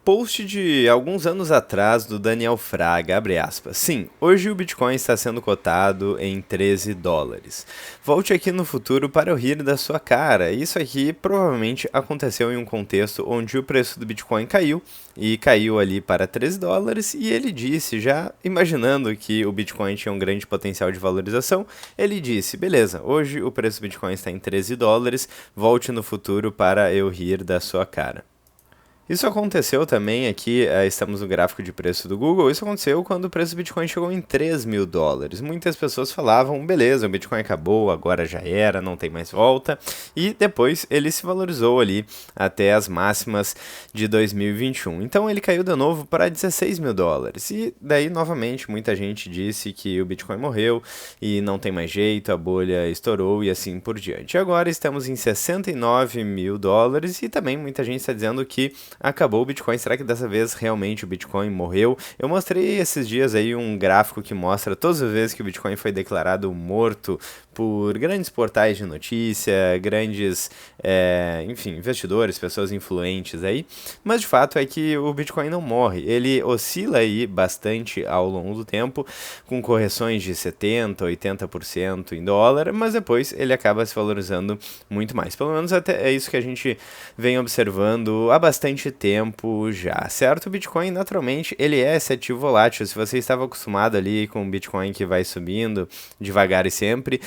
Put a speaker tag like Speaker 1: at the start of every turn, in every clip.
Speaker 1: Post de alguns anos atrás do Daniel Fraga, abre aspas. Sim, hoje o Bitcoin está sendo cotado em 13 dólares. Volte aqui no futuro para eu rir da sua cara. Isso aqui provavelmente aconteceu em um contexto onde o preço do Bitcoin caiu e caiu ali para 13 dólares e ele disse, já imaginando que o Bitcoin tinha um grande potencial de valorização, ele disse, beleza, hoje o preço do Bitcoin está em 13 dólares, volte no futuro para eu rir da sua cara. Isso aconteceu também aqui, estamos no gráfico de preço do Google, isso aconteceu quando o preço do Bitcoin chegou em 3 mil dólares. Muitas pessoas falavam, beleza, o Bitcoin acabou, agora já era, não tem mais volta. E depois ele se valorizou ali até as máximas de 2021. Então ele caiu de novo para 16 mil dólares. E daí, novamente, muita gente disse que o Bitcoin morreu e não tem mais jeito, a bolha estourou e assim por diante. Agora estamos em 69 mil dólares e também muita gente está dizendo que acabou o Bitcoin. Será que dessa vez realmente o Bitcoin morreu? Eu mostrei esses dias aí um gráfico que mostra todas as vezes que o Bitcoin foi declarado morto por grandes portais de notícia, grandes, enfim, investidores, pessoas influentes aí. Mas de fato é que o Bitcoin não morre. Ele oscila aí bastante ao longo do tempo, com correções de 70%, 80% em dólar, mas depois ele acaba se valorizando muito mais. Pelo menos até é isso que a gente vem observando há bastante tempo já, certo? O Bitcoin, naturalmente, ele é esse ativo volátil. Se você estava acostumado ali com o Bitcoin que vai subindo devagar e sempre,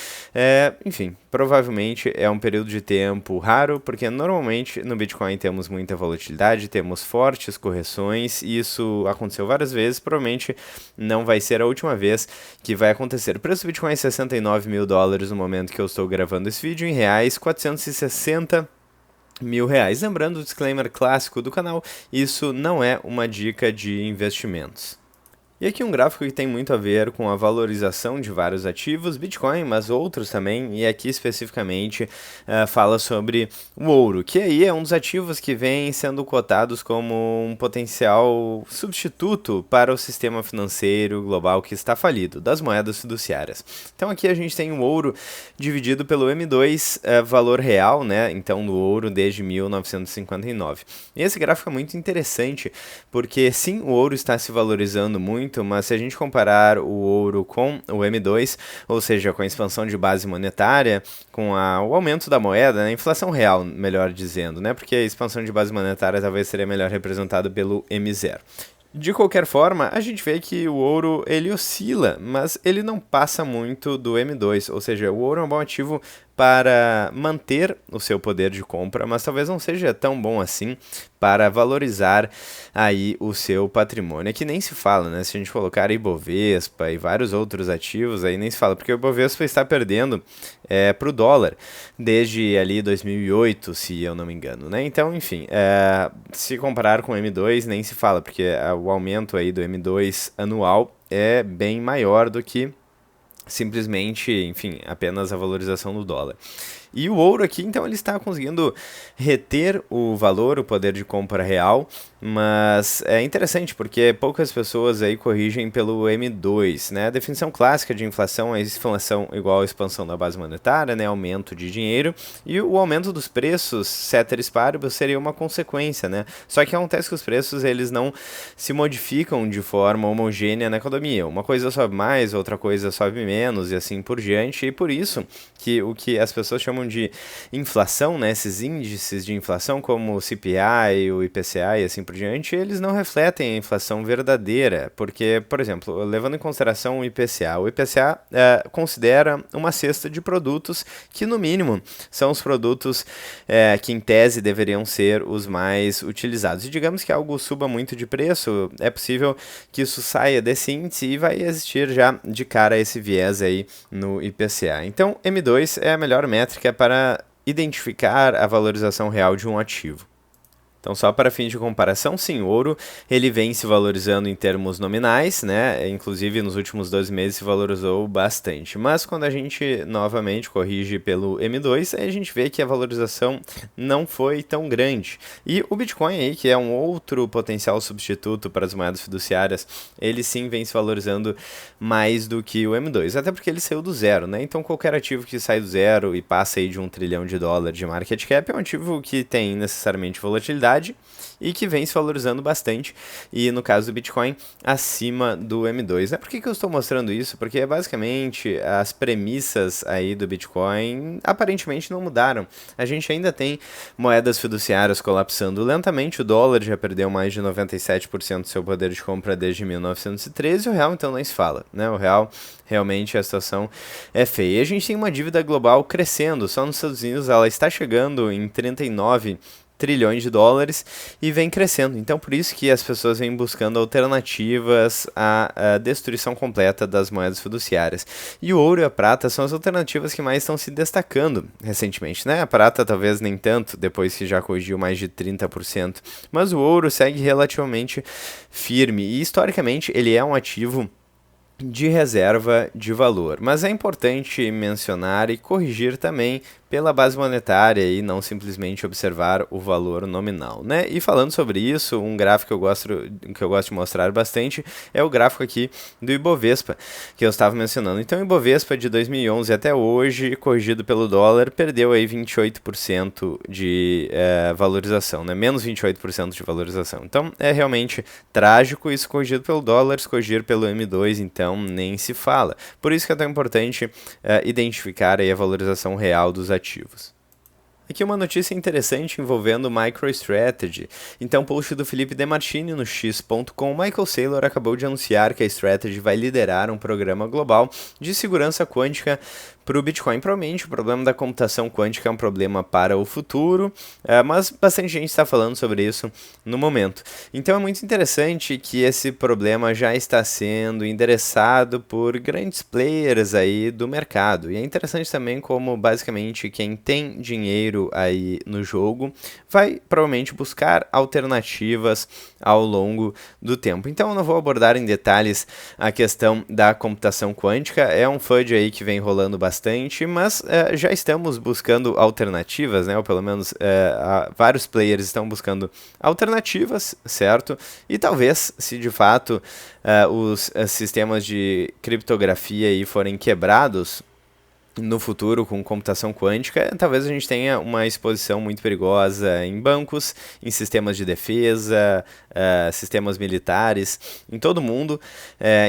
Speaker 1: enfim, provavelmente é um período de tempo raro, porque normalmente no Bitcoin temos muita volatilidade, temos fortes correções, e isso aconteceu várias vezes, provavelmente não vai ser a última vez que vai acontecer. O preço do Bitcoin é 69 mil dólares no momento que eu estou gravando esse vídeo, em reais, 460 mil reais. Lembrando o disclaimer clássico do canal, isso não é uma dica de investimentos. E aqui um gráfico que tem muito a ver com a valorização de vários ativos, Bitcoin, mas outros também, e aqui especificamente fala sobre o ouro, que aí é um dos ativos que vem sendo cotados como um potencial substituto para o sistema financeiro global que está falido, das moedas fiduciárias. Então aqui a gente tem o ouro dividido pelo M2, valor real, né? Então do ouro desde 1959. E esse gráfico é muito interessante, porque sim, o ouro está se valorizando muito, mas se a gente comparar o ouro com o M2, ou seja, com a expansão de base monetária, com o aumento da moeda, né, a inflação real, melhor dizendo, né, porque a expansão de base monetária talvez seria melhor representada pelo M0. De qualquer forma, a gente vê que o ouro ele oscila, mas ele não passa muito do M2, ou seja, o ouro é um bom ativo para manter o seu poder de compra, mas talvez não seja tão bom assim para valorizar aí o seu patrimônio. Aqui nem se fala, né? Se a gente colocar Ibovespa e vários outros ativos, aí nem se fala, porque o Ibovespa está perdendo para o dólar desde ali 2008, se eu não me engano, né? Então, enfim, se comparar com o M2, nem se fala, porque o aumento aí do M2 anual é bem maior do que simplesmente, enfim, apenas a valorização do dólar. E o ouro aqui, então, ele está conseguindo reter o valor, o poder de compra real, mas é interessante porque poucas pessoas aí corrigem pelo M2, né? A definição clássica de inflação é inflação igual à expansão da base monetária, né? Aumento de dinheiro, e o aumento dos preços, ceteris paribus, seria uma consequência, né? Só que acontece que os preços, eles não se modificam de forma homogênea na economia. Uma coisa sobe mais, outra coisa sobe menos, e assim por diante, e por isso que o que as pessoas chamam de inflação, né, esses índices de inflação como o CPI, o IPCA e assim por diante, eles não refletem a inflação verdadeira, porque, por exemplo, levando em consideração o IPCA considera uma cesta de produtos que, no mínimo, são os produtos que, em tese, deveriam ser os mais utilizados. E digamos que algo suba muito de preço, é possível que isso saia desse índice e vai existir já de cara esse viés aí no IPCA. Então, M2 é a melhor métrica para identificar a valorização real de um ativo. Então, só para fins de comparação, sim, o ouro ele vem se valorizando em termos nominais, né? Inclusive nos últimos 12 meses se valorizou bastante. Mas quando a gente novamente corrige pelo M2, aí a gente vê que a valorização não foi tão grande. E o Bitcoin aí, que é um outro potencial substituto para as moedas fiduciárias, ele sim vem se valorizando mais do que o M2, até porque ele saiu do zero, né? Então qualquer ativo que sai do zero e passa aí de $1 trilhão de market cap é um ativo que tem necessariamente volatilidade, volatilidade e que vem se valorizando bastante, e no caso do Bitcoin, acima do M2. Né? Por que eu estou mostrando isso? Porque basicamente as premissas aí do Bitcoin aparentemente não mudaram. A gente ainda tem moedas fiduciárias colapsando lentamente, o dólar já perdeu mais de 97% do seu poder de compra desde 1913, e o real então nem se fala, né? O real, realmente a situação é feia. E a gente tem uma dívida global crescendo, só nos Estados Unidos ela está chegando em 39 trilhões de dólares e vem crescendo. Então, por isso que as pessoas vêm buscando alternativas à destruição completa das moedas fiduciárias. E o ouro e a prata são as alternativas que mais estão se destacando recentemente, né? A prata talvez nem tanto, depois que já corrigiu mais de 30%, mas o ouro segue relativamente firme e, historicamente, ele é um ativo de reserva de valor. Mas é importante mencionar e corrigir também pela base monetária e não simplesmente observar o valor nominal, né? E falando sobre isso, um gráfico que eu gosto de mostrar bastante é o gráfico aqui do Ibovespa, que eu estava mencionando. Então, o Ibovespa de 2011 até hoje, corrigido pelo dólar, perdeu aí 28% de valorização, né? Menos 28% de valorização. Então, é realmente trágico isso corrigido pelo dólar, se corrigir pelo M2, então nem se fala. Por isso que é tão importante identificar aí a valorização real dos ativos. Aqui uma notícia interessante envolvendo MicroStrategy. Então, post do Felipe Demartini no x.com, Michael Saylor acabou de anunciar que a Strategy vai liderar um programa global de segurança quântica para o Bitcoin. Provavelmente o problema da computação quântica é um problema para o futuro, mas bastante gente está falando sobre isso no momento. Então é muito interessante que esse problema já está sendo endereçado por grandes players aí do mercado. E é interessante também como basicamente quem tem dinheiro aí no jogo vai provavelmente buscar alternativas ao longo do tempo. Então eu não vou abordar em detalhes a questão da computação quântica, é um FUD aí que vem rolando bastante, mas já estamos buscando alternativas, né? Ou pelo menos vários players estão buscando alternativas, certo? E talvez, se de fato os sistemas de criptografia aí forem quebrados no futuro com computação quântica, talvez a gente tenha uma exposição muito perigosa em bancos, em sistemas de defesa, sistemas militares, em todo mundo.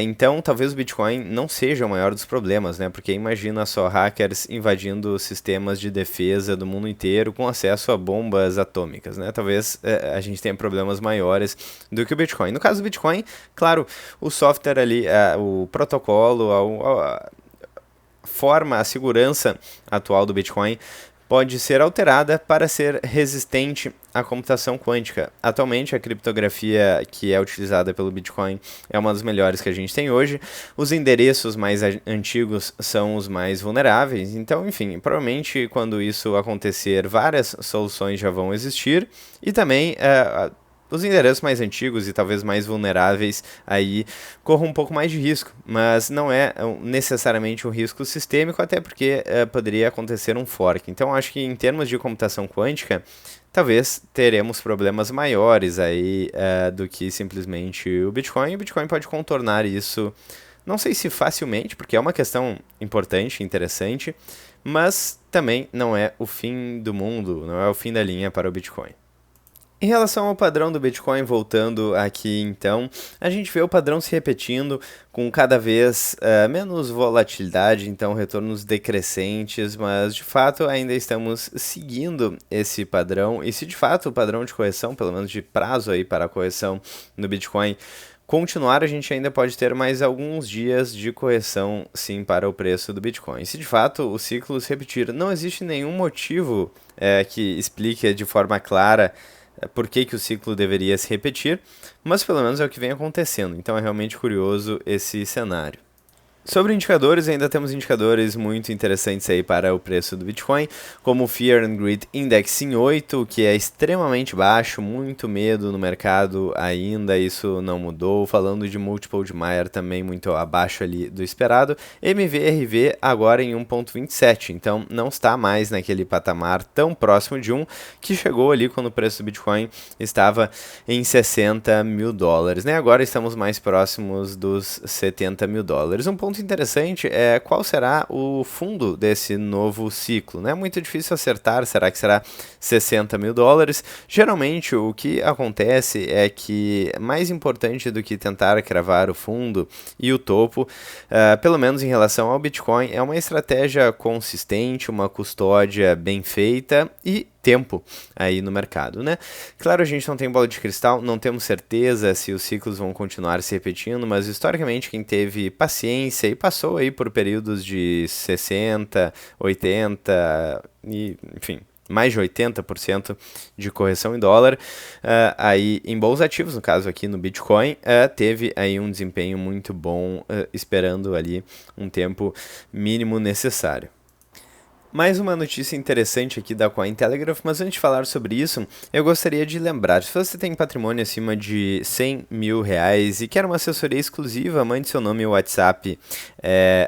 Speaker 1: Então, talvez o Bitcoin não seja o maior dos problemas, né? Porque imagina só hackers invadindo sistemas de defesa do mundo inteiro com acesso a bombas atômicas, né? Talvez a gente tenha problemas maiores do que o Bitcoin. No caso do Bitcoin, claro, o software ali, o protocolo, a segurança atual do Bitcoin pode ser alterada para ser resistente à computação quântica. Atualmente, a criptografia que é utilizada pelo Bitcoin é uma das melhores que a gente tem hoje. Os endereços mais antigos são os mais vulneráveis. Então, enfim, provavelmente quando isso acontecer, várias soluções já vão existir. E também os endereços mais antigos e talvez mais vulneráveis aí corram um pouco mais de risco, mas não é necessariamente um risco sistêmico, até porque poderia acontecer um fork. Então acho que em termos de computação quântica, talvez teremos problemas maiores aí do que simplesmente o Bitcoin. O Bitcoin pode contornar isso, não sei se facilmente, porque é uma questão importante, interessante, mas também não é o fim do mundo, não é o fim da linha para o Bitcoin. Em relação ao padrão do Bitcoin, voltando aqui então, a gente vê o padrão se repetindo com cada vez menos volatilidade, então retornos decrescentes, mas de fato ainda estamos seguindo esse padrão, e se de fato o padrão de correção, pelo menos de prazo aí para a correção no Bitcoin, continuar, a gente ainda pode ter mais alguns dias de correção, sim, para o preço do Bitcoin. Se de fato o ciclo se repetir, não existe nenhum motivo que explique de forma clara por que o ciclo deveria se repetir, mas pelo menos é o que vem acontecendo, então é realmente curioso esse cenário. Sobre indicadores, ainda temos indicadores muito interessantes aí para o preço do Bitcoin, como o Fear and Greed Index em 8, que é extremamente baixo, muito medo no mercado ainda, isso não mudou. Falando de Multiple de Mayer, também muito abaixo ali do esperado. MVRV agora em 1.27, então não está mais naquele patamar tão próximo de 1, que chegou ali quando o preço do Bitcoin estava em 60 mil dólares, né? Agora estamos mais próximos dos 70 mil dólares. Um ponto ponto interessante é qual será o fundo desse novo ciclo, né? É muito difícil acertar, será que será 60 mil dólares? Geralmente o que acontece é que mais importante do que tentar cravar o fundo e o topo, pelo menos em relação ao Bitcoin, é uma estratégia consistente, uma custódia bem feita e tempo aí no mercado, né? Claro, a gente não tem bola de cristal, não temos certeza se os ciclos vão continuar se repetindo, mas historicamente quem teve paciência e passou aí por períodos de 60, 80 e, enfim, mais de 80% de correção em dólar, aí em bons ativos, no caso aqui no Bitcoin, teve aí um desempenho muito bom, esperando ali um tempo mínimo necessário. Mais uma notícia interessante aqui da Cointelegraph, mas antes de falar sobre isso, eu gostaria de lembrar, se você tem patrimônio acima de 100 mil reais e quer uma assessoria exclusiva, mande seu nome e WhatsApp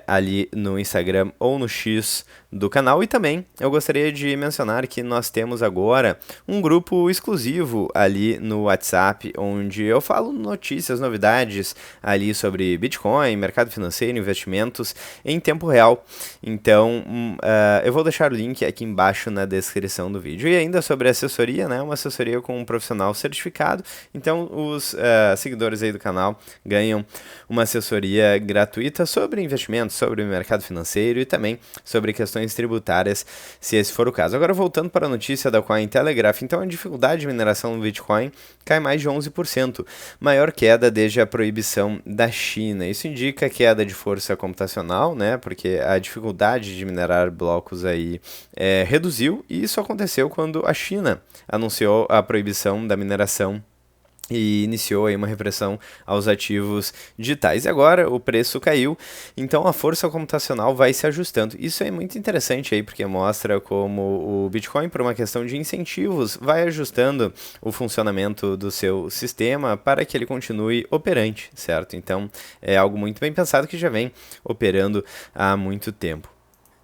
Speaker 1: ali no Instagram ou no X do canal. E também eu gostaria de mencionar que nós temos agora um grupo exclusivo ali no WhatsApp, onde eu falo notícias, novidades ali sobre Bitcoin, mercado financeiro, investimentos em tempo real. Então, eu vou deixar o link aqui embaixo na descrição do vídeo. E ainda sobre assessoria, né? Uma assessoria com um profissional certificado. Então, os seguidores aí do canal ganham uma assessoria gratuita sobre investimentos, sobre o mercado financeiro e também sobre questões tributárias, se esse for o caso. Agora, voltando para a notícia da Cointelegraph, então a dificuldade de mineração no Bitcoin cai mais de 11%, maior queda desde a proibição da China. Isso indica queda de força computacional, né? Porque a dificuldade de minerar blocos aí reduziu, e isso aconteceu quando a China anunciou a proibição da mineração e iniciou aí uma repressão aos ativos digitais. E agora o preço caiu, então a força computacional vai se ajustando. Isso é muito interessante aí, porque mostra como o Bitcoin, por uma questão de incentivos, vai ajustando o funcionamento do seu sistema para que ele continue operante, certo? Então é algo muito bem pensado que já vem operando há muito tempo.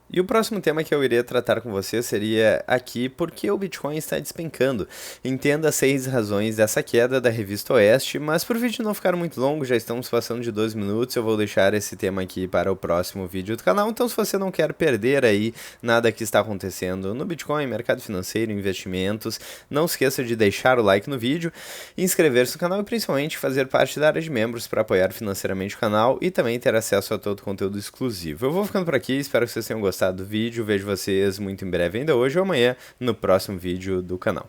Speaker 1: E o próximo tema que eu iria tratar com você seria aqui por que o Bitcoin está despencando. Entenda as 6 razões dessa queda da Revista Oeste, mas para o vídeo não ficar muito longo, já estamos passando de 2 minutos, eu vou deixar esse tema aqui para o próximo vídeo do canal. Então, se você não quer perder aí nada que está acontecendo no Bitcoin, mercado financeiro, investimentos, não esqueça de deixar o like no vídeo, inscrever-se no canal e principalmente fazer parte da área de membros para apoiar financeiramente o canal e também ter acesso a todo o conteúdo exclusivo. Eu vou ficando por aqui, espero que vocês tenham gostado do vídeo, vejo vocês muito em breve, ainda hoje ou amanhã, no próximo vídeo do canal.